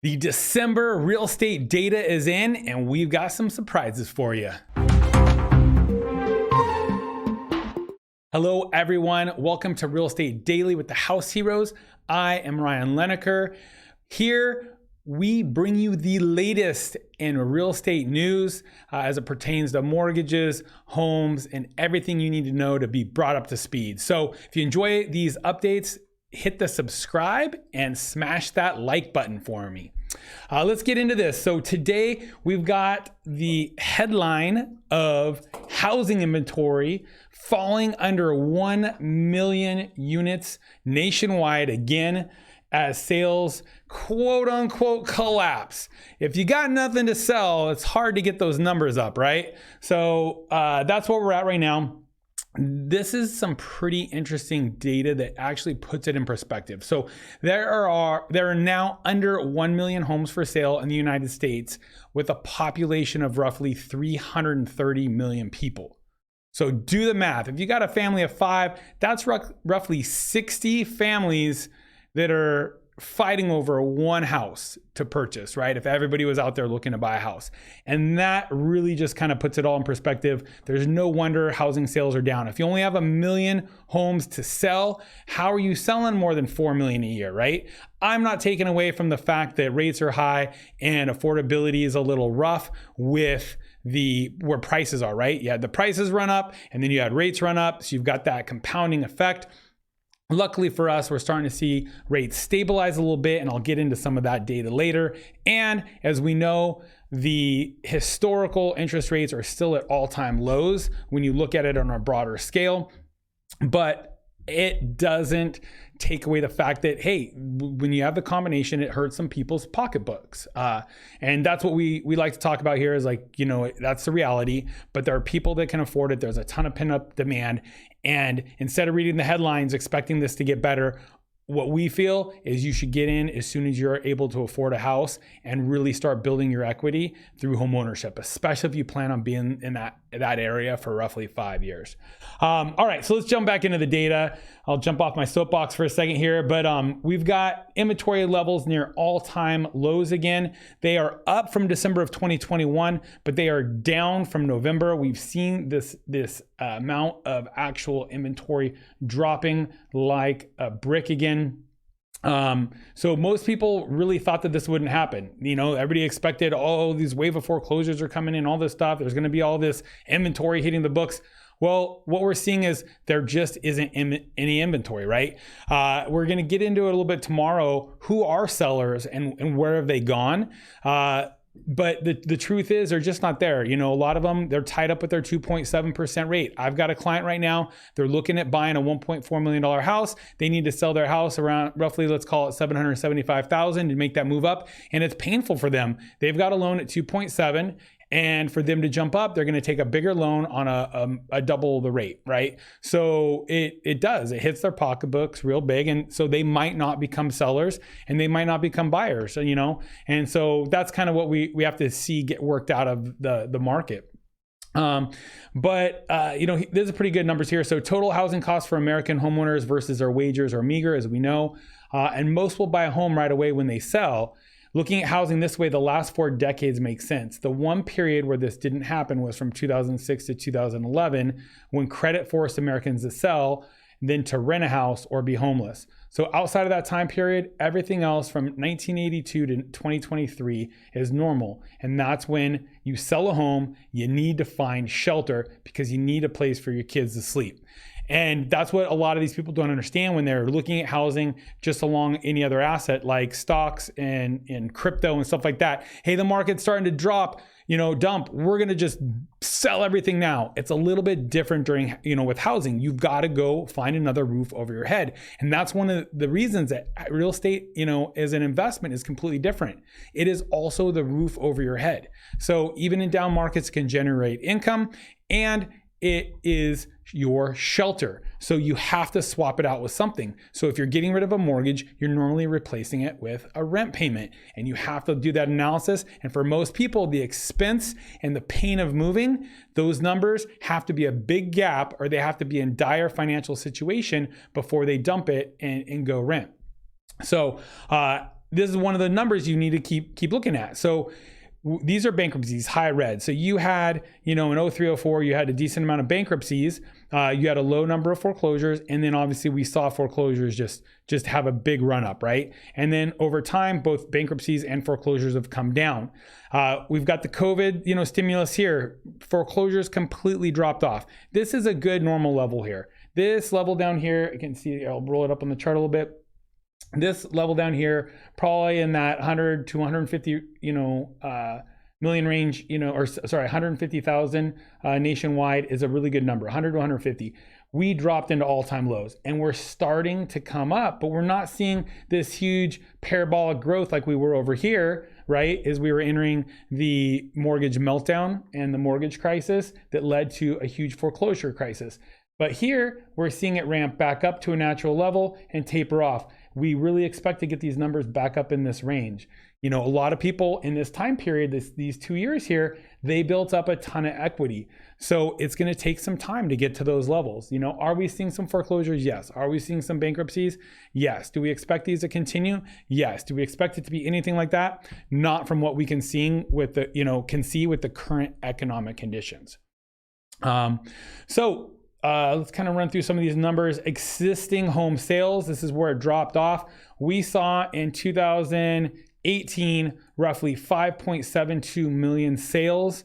The December real estate data is in, and we've got some surprises for you. Hello, everyone. Welcome to Real Estate Daily with the House Heroes. I am Ryan Lineker. Here, we bring you the latest in real estate news as it pertains to mortgages, homes, and everything you need to know to be brought up to speed. So if you enjoy these updates, hit the subscribe and smash that like button for me. Let's get into this. So today we've got the headline of housing inventory falling under 1 million units nationwide again as sales quote unquote collapse. If you got nothing to sell, it's hard to get those numbers up, right? So that's where we're at right now. This is some pretty interesting data that actually puts it in perspective. So there are now under 1 million homes for sale in the United States with a population of roughly 330 million people. So do the math. If you got a family of 5, that's roughly 60 families that are fighting over one house to purchase, right? If everybody was out there looking to buy a house. And that really just kind of puts it all in perspective. There's no wonder housing sales are down. If you only have 1 million homes to sell, how are you selling more than 4 million a year, right? I'm not taking away from the fact that rates are high and affordability is a little rough with where prices are, right? You had the prices run up and then you had rates run up. So you've got that compounding effect. Luckily for us, we're starting to see rates stabilize a little bit, and I'll get into some of that data later. And as we know, the historical interest rates are still at all-time lows when you look at it on a broader scale, but it doesn't take away the fact that, hey, when you have the combination, it hurts some people's pocketbooks. And that's what we like to talk about here is like, you know, that's the reality, but there are people that can afford it. There's a ton of pent-up demand. And instead of reading the headlines, expecting this to get better, what we feel is you should get in as soon as you're able to afford a house and really start building your equity through homeownership, especially if you plan on being in that area for roughly 5 years. All right, so let's jump back into the data. I'll jump off my soapbox for a second here, but we've got inventory levels near all-time lows again. They are up from December of 2021, but they are down from November. We've seen this amount of actual inventory dropping like a brick again. So most people really thought that this wouldn't happen. You know, everybody expected, oh, these wave of foreclosures are coming in, all this stuff. There's going to be all this inventory hitting the books. Well, what we're seeing is there just isn't any inventory, right? We're going to get into it a little bit tomorrow. Who are sellers and where have they gone? But the truth is they're just not there. You know, a lot of them, they're tied up with their 2.7% rate. I've got a client right now, they're looking at buying a $1.4 million house. They need to sell their house around roughly, let's call it $775,000 to make that move up. And it's painful for them. They've got a loan at 2.7. And for them to jump up, they're going to take a bigger loan on a double the rate, right? So it hits their pocketbooks real big. And so they might not become sellers and they might not become buyers, you know? And so that's kind of what we have to see get worked out of the market. But you know, there's a pretty good numbers here. So total housing costs for American homeowners versus their wagers are meager, as we know. And most will buy a home right away when they sell. Looking at housing this way, the last 4 decades make sense. The one period where this didn't happen was from 2006 to 2011, when credit forced Americans to sell, then to rent a house or be homeless. So outside of that time period, everything else from 1982 to 2023 is normal. And that's when you sell a home, you need to find shelter because you need a place for your kids to sleep. And that's what a lot of these people don't understand when they're looking at housing just along any other asset like stocks and crypto and stuff like that. Hey, the market's starting to drop, you know, dump. We're going to just sell everything now. It's a little bit different during, you know, with housing. You've got to go find another roof over your head. And that's one of the reasons that real estate, you know, as an investment is completely different. It is also the roof over your head. So even in down markets can generate income, and it is your shelter. So you have to swap it out with something. So if you're getting rid of a mortgage, you're normally replacing it with a rent payment, and you have to do that analysis. And for most people, the expense and the pain of moving, those numbers have to be a big gap, or they have to be in dire financial situation before they dump it and go rent. So this is one of the numbers you need to keep looking at. So these are bankruptcies, high red. So you had, in 03, 04, you had a decent amount of bankruptcies. You had a low number of foreclosures. And then obviously we saw foreclosures just have a big run up, right? And then over time, both bankruptcies and foreclosures have come down. We've got the COVID, stimulus here. Foreclosures completely dropped off. This is a good normal level here. This level down here, you can see, I'll roll it up on the chart a little bit. This level down here, probably in that 100 to 150, million range, 150,000 nationwide is a really good number, 100 to 150. We dropped into all-time lows and we're starting to come up, but we're not seeing this huge parabolic growth like we were over here, right? As we were entering the mortgage meltdown and the mortgage crisis that led to a huge foreclosure crisis. But here we're seeing it ramp back up to a natural level and taper off. We really expect to get these numbers back up in this range. A lot of people in this time period, these 2 years here, they built up a ton of equity. So it's going to take some time to get to those levels. Are we seeing some foreclosures? Yes. Are we seeing some bankruptcies? Yes. Do we expect these to continue? Yes. Do we expect it to be anything like that? Not from what we can see with the current economic conditions. Let's kind of run through some of these numbers. Existing home sales, this is where it dropped off. We saw in 2018 roughly 5.72 million sales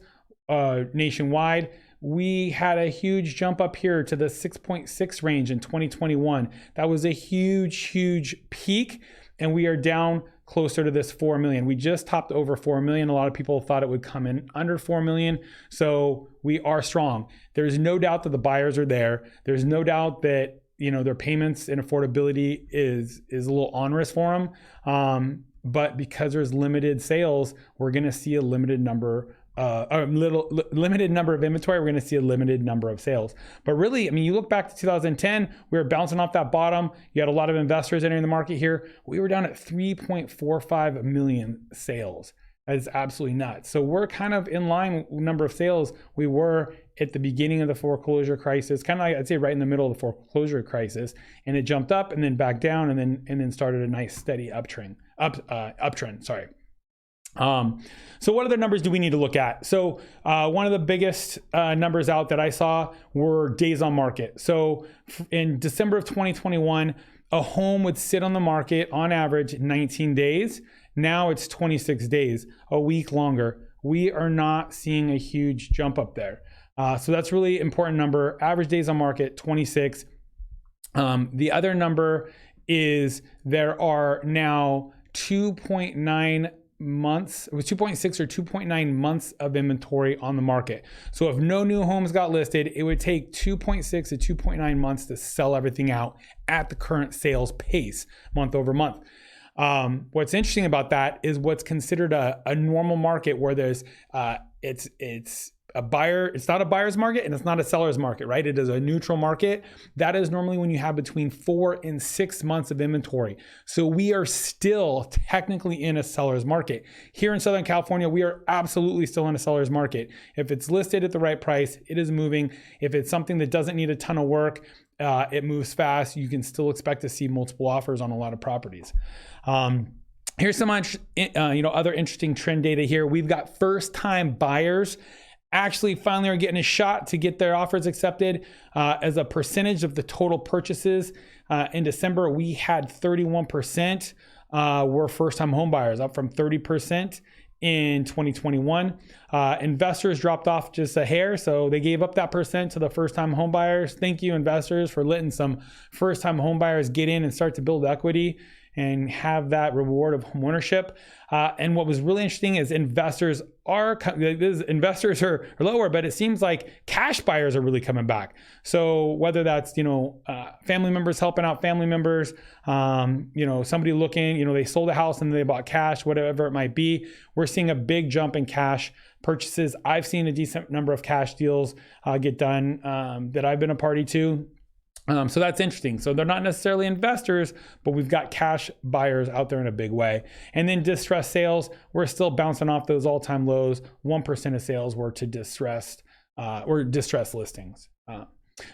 nationwide. We had a huge jump up here to the 6.6 range in 2021. That was a huge peak, and we are down closer to this 4 million. We just topped over 4 million. A lot of people thought it would come in under 4 million. So we are strong. There's no doubt that the buyers are there. There's no doubt that, their payments and affordability is a little onerous for them. But because there's limited sales, we're going to see a limited number limited number of inventory, we're going to see a limited number of sales. But really, you look back to 2010, we were bouncing off that bottom. You had a lot of investors entering the market here. We were down at 3.45 million sales. That is absolutely nuts. So we're kind of in line with number of sales we were at the beginning of the foreclosure crisis, kind of like, I'd say right in the middle of the foreclosure crisis, and it jumped up and then back down and then started a nice steady uptrend. So what other numbers do we need to look at? So one of the biggest numbers out that I saw were days on market. So in December of 2021, a home would sit on the market on average 19 days. Now it's 26 days, a week longer. We are not seeing a huge jump up there. So that's really important number. Average days on market, 26. The other number is there are now 2.9 months, it was 2.6 or 2.9 months of inventory on the market. So if no new homes got listed, it would take 2.6 to 2.9 months to sell everything out at the current sales pace month over month. What's interesting about that is what's considered a normal market where there's it's a buyer, it's not a buyer's market and it's not a seller's market, right? It is a neutral market. That is normally when you have between 4 and 6 months of inventory. So we are still technically in a seller's market. Here in Southern California, we are absolutely still in a seller's market. If it's listed at the right price, it is moving. If it's something that doesn't need a ton of work, it moves fast. You can still expect to see multiple offers on a lot of properties. Here's some other interesting trend data here. We've got first-time buyers actually finally are getting a shot to get their offers accepted. As a percentage of the total purchases in December, we had 31% were first-time home buyers, up from 30% in 2021. Investors dropped off just a hair, so they gave up that percent to the first-time home buyers. Thank you, investors, for letting some first-time home buyers get in and start to build equity and have that reward of homeownership. And what was really interesting is investors are lower, but it seems like cash buyers are really coming back. So whether that's, family members helping out family members, somebody looking, they sold a house and they bought cash, whatever it might be, we're seeing a big jump in cash purchases. I've seen a decent number of cash deals get done that I've been a party to. So that's interesting. So they're not necessarily investors, but we've got cash buyers out there in a big way. And then distressed sales, we're still bouncing off those all-time lows. 1% of sales were to distressed listings.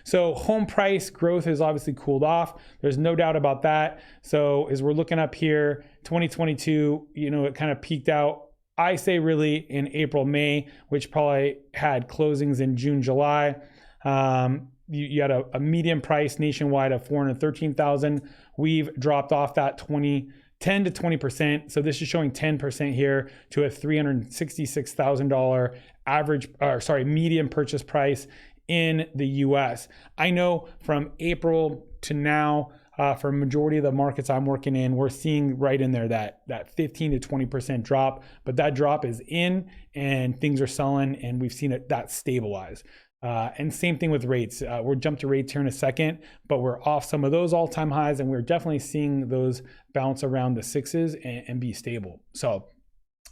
So home price growth has obviously cooled off. There's no doubt about that. So as we're looking up here, 2022, it kind of peaked out, I say really in April, May, which probably had closings in June, July. You had a median price nationwide of 413,000. We've dropped off that 10 to 20%. So this is showing 10% here to a $366,000 median purchase price in the US. I know from April to now, for a majority of the markets I'm working in, we're seeing right in there that 15 to 20% drop, but that drop is in and things are selling, and we've seen that stabilize. And same thing with rates. We'll jump to rates here in a second, but we're off some of those all-time highs, and we're definitely seeing those bounce around the sixes and be stable. So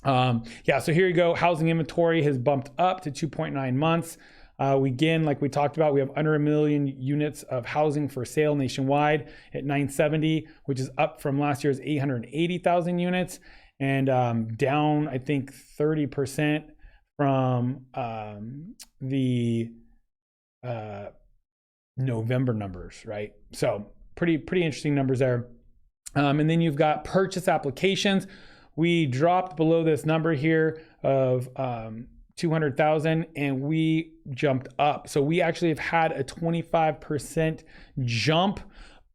so here you go. Housing inventory has bumped up to 2.9 months. Again, like we talked about, we have under 1 million units of housing for sale nationwide at 970, which is up from last year's 880,000 units, and down, I think, 30% from the November numbers, right? So pretty interesting numbers there. And then you've got purchase applications. We dropped below this number here of 200,000, and we jumped up. So we actually have had a 25% jump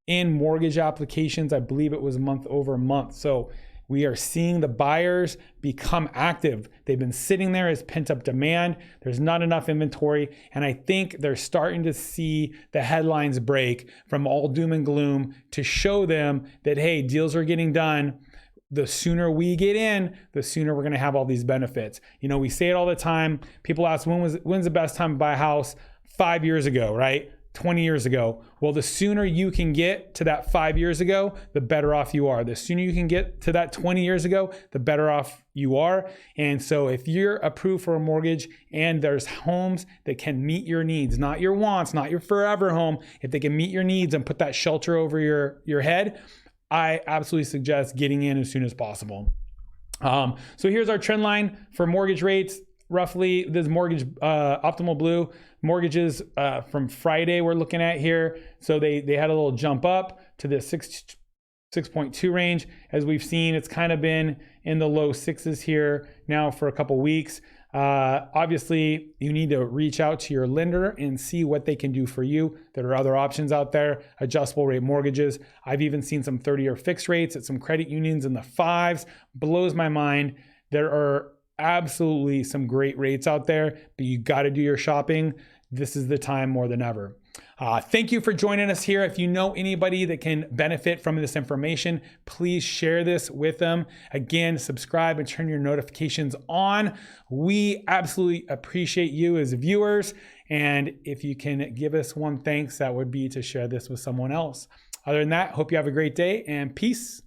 in mortgage applications. I believe it was month over month. So we are seeing the buyers become active. They've been sitting there as pent-up demand. There's not enough inventory. And I think they're starting to see the headlines break from all doom and gloom to show them that, hey, deals are getting done. The sooner we get in, the sooner we're going to have all these benefits. We say it all the time. People ask, when's the best time to buy a house? 5 years ago, right? 20 years ago. Well, the sooner you can get to that 5 years ago, the better off you are. The sooner you can get to that 20 years ago, the better off you are. And so if you're approved for a mortgage and there's homes that can meet your needs, not your wants, not your forever home, if they can meet your needs and put that shelter over your head, I absolutely suggest getting in as soon as possible. So here's our trend line for mortgage rates. Roughly, this mortgage optimal blue mortgages from Friday we're looking at here. So they had a little jump up to the 6.2 range. As we've seen, it's kind of been in the low sixes here now for a couple weeks. Obviously, you need to reach out to your lender and see what they can do for you. There are other options out there, adjustable rate mortgages. I've even seen some 30-year fixed rates at some credit unions in the fives. Blows my mind. There are absolutely some great rates out there, but you got to do your shopping. This is the time more than ever. Thank you for joining us here. If you know anybody that can benefit from this information, please share this with them. Again, subscribe and turn your notifications on. We absolutely appreciate you as viewers. And if you can give us one thanks, that would be to share this with someone else. Other than that, hope you have a great day and peace.